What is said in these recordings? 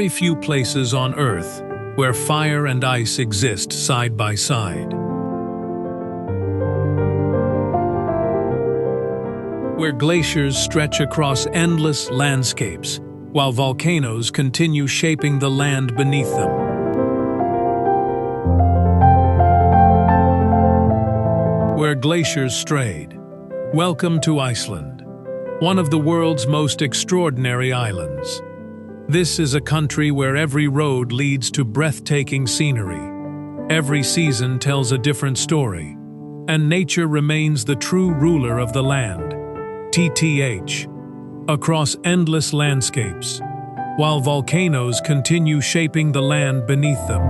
very few places on Earth where fire and ice exist side by side. Where glaciers stretch across endless landscapes, while volcanoes continue shaping the land beneath them. Where glaciers strayed. Welcome to Iceland, one of the world's most extraordinary islands. This is a country where every road leads to breathtaking scenery. Every season tells a different story, and nature remains the true ruler of the land. TTH. Across endless landscapes, while volcanoes continue shaping the land beneath them.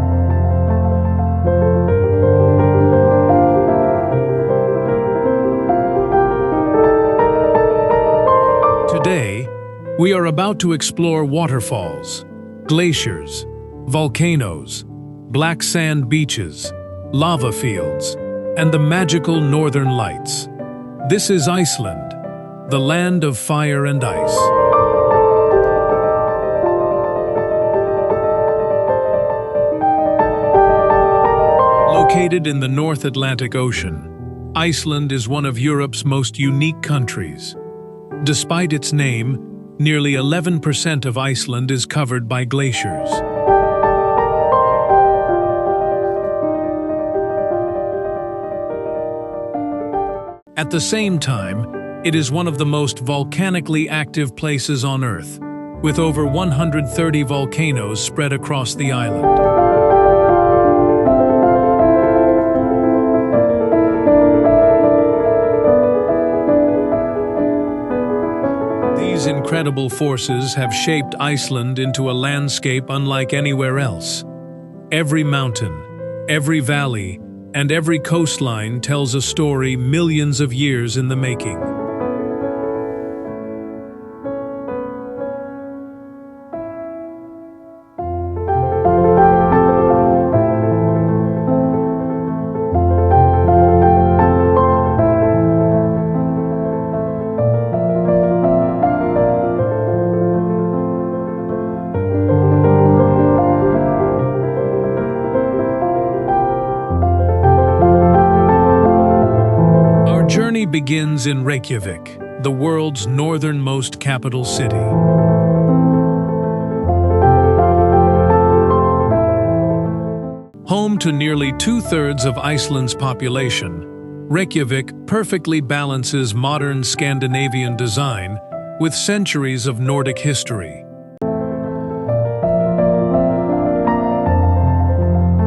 Today, we are about to explore waterfalls, glaciers, volcanoes, black sand beaches, lava fields, and the magical northern lights. This is Iceland, the land of fire and ice. Located in the North Atlantic Ocean, Iceland is one of Europe's most unique countries. Despite its name, nearly 11% of Iceland is covered by glaciers. At the same time, it is one of the most volcanically active places on Earth, with over 130 volcanoes spread across the island. These incredible forces have shaped Iceland into a landscape unlike anywhere else. Every mountain, every valley, and every coastline tells a story millions of years in the making. Begins in Reykjavik, the world's northernmost capital city. Home to nearly 2/3 of Iceland's population, Reykjavik perfectly balances modern Scandinavian design with centuries of Nordic history.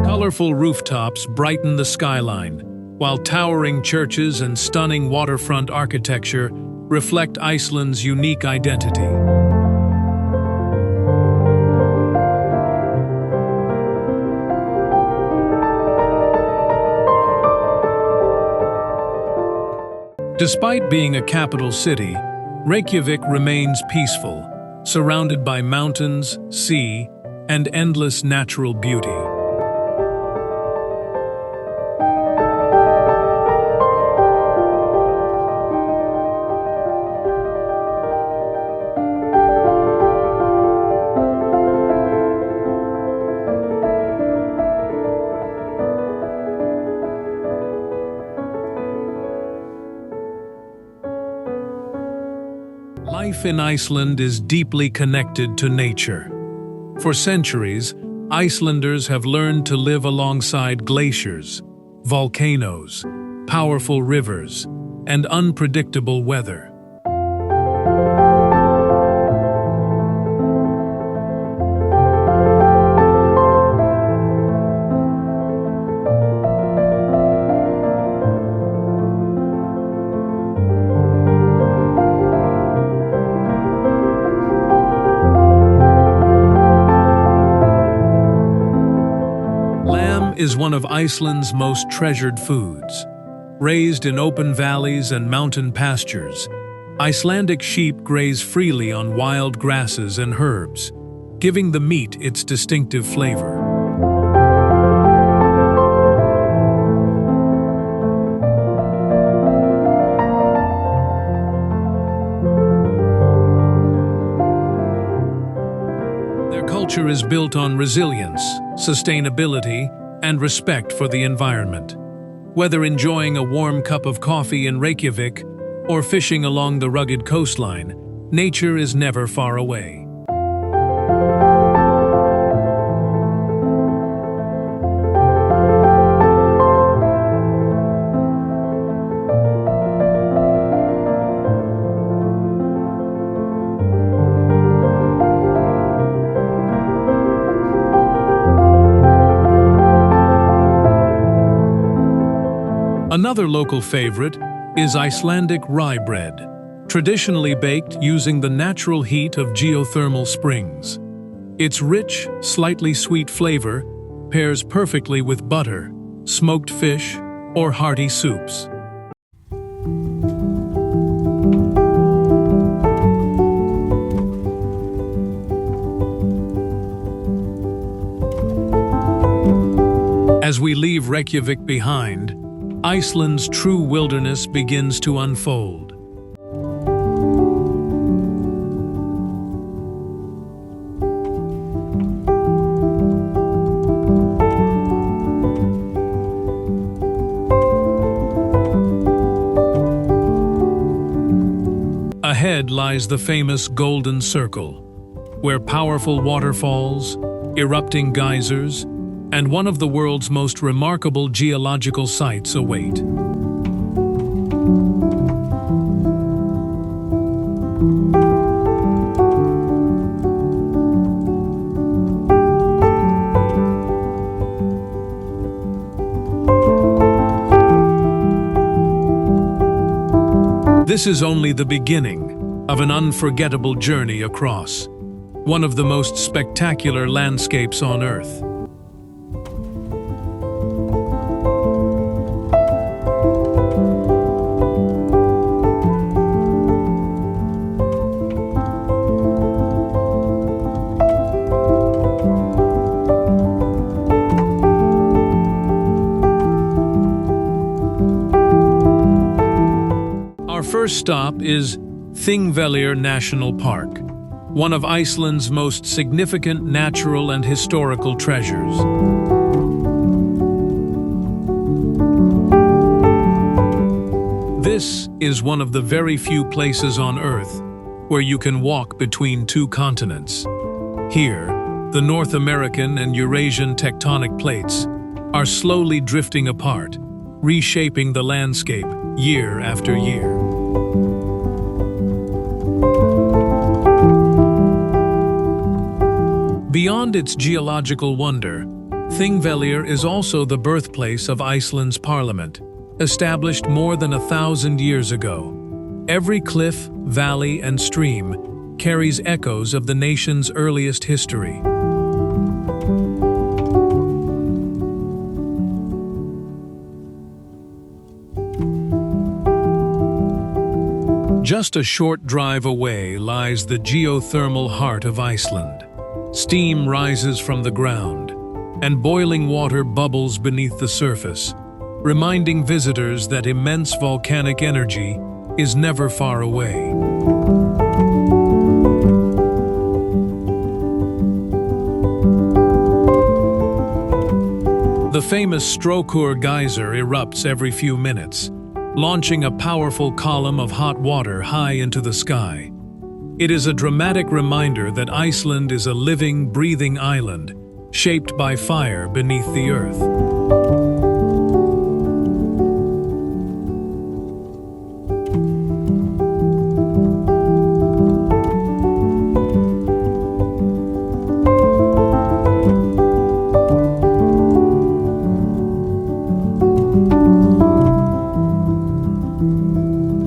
Colorful rooftops brighten the skyline, while towering churches and stunning waterfront architecture reflect Iceland's unique identity. Despite being a capital city, Reykjavik remains peaceful, surrounded by mountains, sea, and endless natural beauty. Life in Iceland is deeply connected to nature. For centuries, Icelanders have learned to live alongside glaciers, volcanoes, powerful rivers, and unpredictable weather. Is one of Iceland's most treasured foods. Raised in open valleys and mountain pastures, Icelandic sheep graze freely on wild grasses and herbs, giving the meat its distinctive flavor. culture is built on resilience, sustainability, and respect for the environment. Whether enjoying a warm cup of coffee in Reykjavik or fishing along the rugged coastline, nature is never far away. Another local favorite is Icelandic rye bread, traditionally baked using the natural heat of geothermal springs. Its rich, slightly sweet flavor pairs perfectly with butter, smoked fish, or hearty soups. As we leave Reykjavik behind, Iceland's true wilderness begins to unfold. Ahead lies the famous Golden Circle, where powerful waterfalls, erupting geysers, and one of the world's most remarkable geological sites await. This is only the beginning of an unforgettable journey across one of the most spectacular landscapes on Earth. Our first stop is Thingvellir National Park, one of Iceland's most significant natural and historical treasures. This is one of the very few places on Earth where you can walk between two continents. Here, the North American and Eurasian tectonic plates are slowly drifting apart, reshaping the landscape year after year. Beyond its geological wonder, Thingvellir is also the birthplace of Iceland's parliament, established more than 1,000 years ago. Every cliff, valley, and stream carries echoes of the nation's earliest history. Just a short drive away lies the geothermal heart of Iceland. Steam rises from the ground, and boiling water bubbles beneath the surface, reminding visitors that immense volcanic energy is never far away. The famous Strokur geyser erupts every few minutes, launching a powerful column of hot water high into the sky. It is a dramatic reminder that Iceland is a living, breathing island, shaped by fire beneath the earth.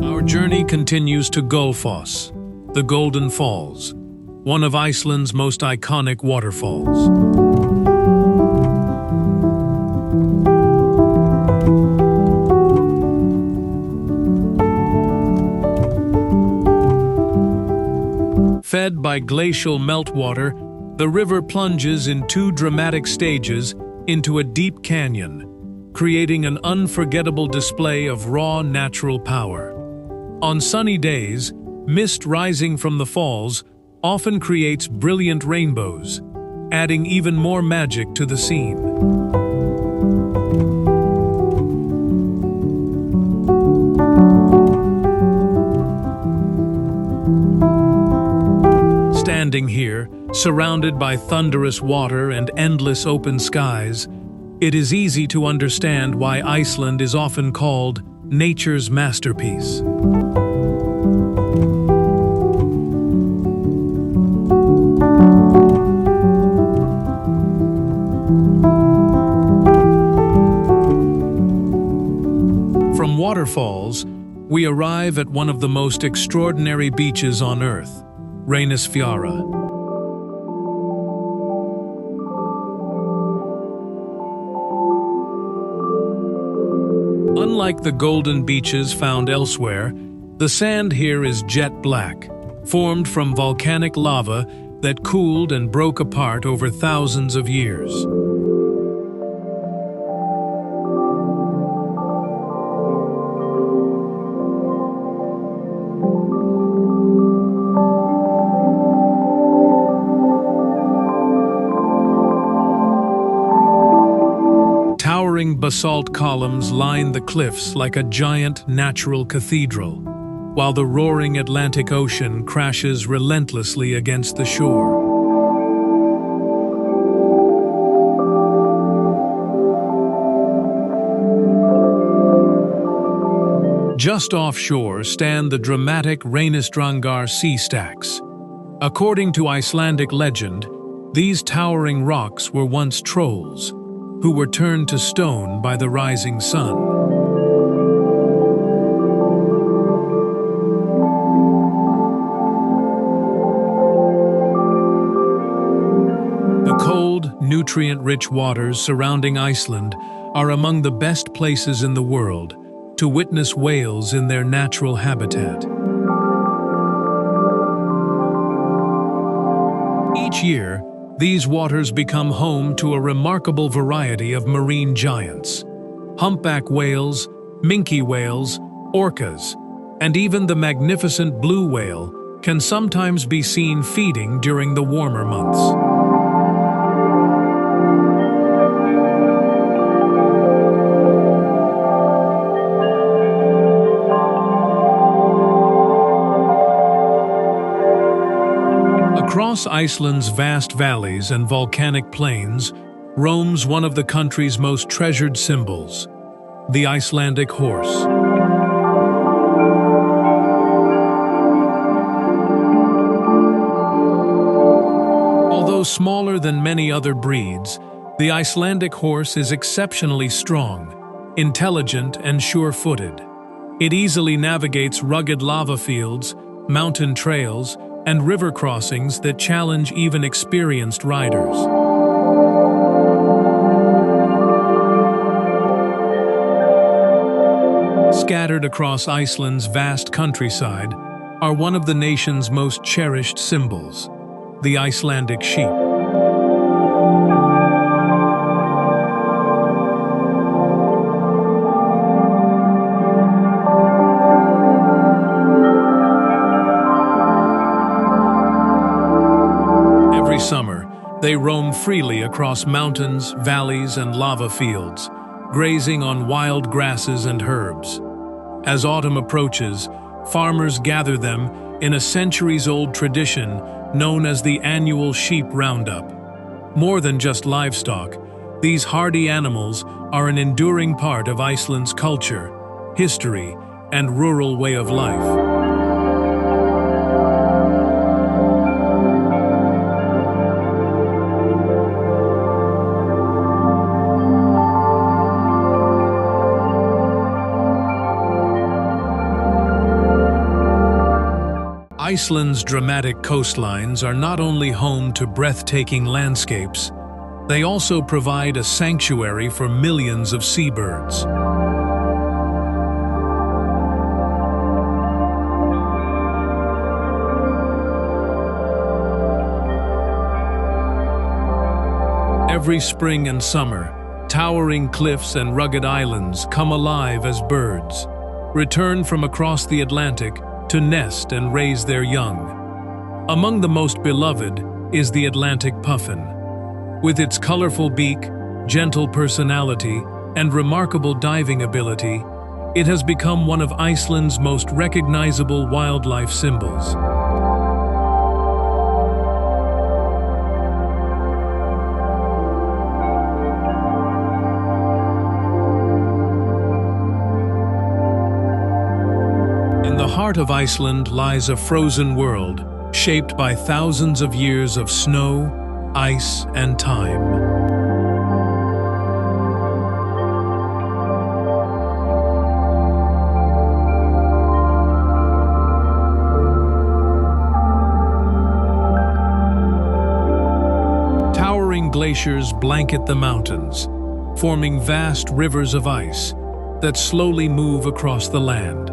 Our journey continues to Gullfoss, the Golden Falls, one of Iceland's most iconic waterfalls. Fed by glacial meltwater, the river plunges in two dramatic stages into a deep canyon, creating an unforgettable display of raw natural power. On sunny days, mist rising from the falls often creates brilliant rainbows, adding even more magic to the scene. Standing here, surrounded by thunderous water and endless open skies, it is easy to understand why Iceland is often called nature's masterpiece. From Waterfalls, we arrive at one of the most extraordinary beaches on Earth, Reynisfjara. Unlike the golden beaches found elsewhere, the sand here is jet black, formed from volcanic lava that cooled and broke apart over thousands of years. Towering basalt columns line the cliffs like a giant natural cathedral, while the roaring Atlantic Ocean crashes relentlessly against the shore. Just offshore stand the dramatic Reynisdrangar sea stacks. According to Icelandic legend, these towering rocks were once trolls, who were turned to stone by the rising sun. The cold, nutrient-rich waters surrounding Iceland are among the best places in the world to witness whales in their natural habitat. Each year, these waters become home to a remarkable variety of marine giants: humpback whales, minke whales, orcas, and even the magnificent blue whale can sometimes be seen feeding during the warmer months. Across Iceland's vast valleys and volcanic plains roams one of the country's most treasured symbols, the Icelandic horse. Although smaller than many other breeds, the Icelandic horse is exceptionally strong, intelligent, and sure-footed. It easily navigates rugged lava fields, mountain trails, and river crossings that challenge even experienced riders. Scattered across Iceland's vast countryside are one of the nation's most cherished symbols, the Icelandic sheep. Every summer, they roam freely across mountains, valleys, and lava fields, grazing on wild grasses and herbs. As autumn approaches, farmers gather them in a centuries-old tradition known as the annual sheep roundup. More than just livestock, these hardy animals are an enduring part of Iceland's culture, history, and rural way of life. Iceland's dramatic coastlines are not only home to breathtaking landscapes, they also provide a sanctuary for millions of seabirds. Every spring and summer, towering cliffs and rugged islands come alive as birds, return from across the Atlantic to nest and raise their young. Among the most beloved is the Atlantic puffin, With its colorful beak, gentle personality, and remarkable diving ability, it has become one of Iceland's most recognizable wildlife symbols. In the heart of Iceland lies a frozen world, shaped by thousands of years of snow, ice, and time. Towering glaciers blanket the mountains, forming vast rivers of ice that slowly move across the land.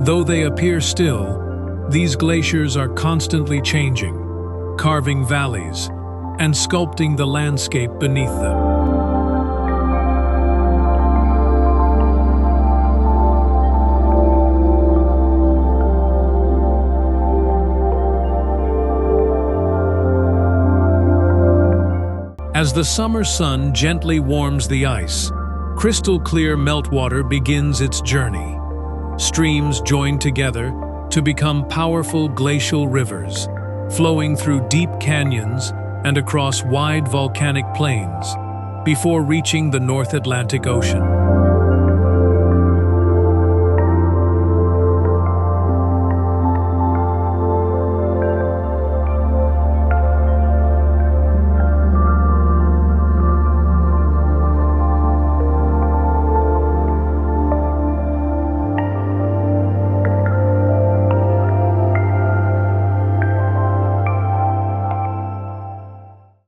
Though they appear still, these glaciers are constantly changing, carving valleys and sculpting the landscape beneath them. As the summer sun gently warms the ice, crystal-clear meltwater begins its journey. Streams join together to become powerful glacial rivers, flowing through deep canyons and across wide volcanic plains, before reaching the North Atlantic Ocean.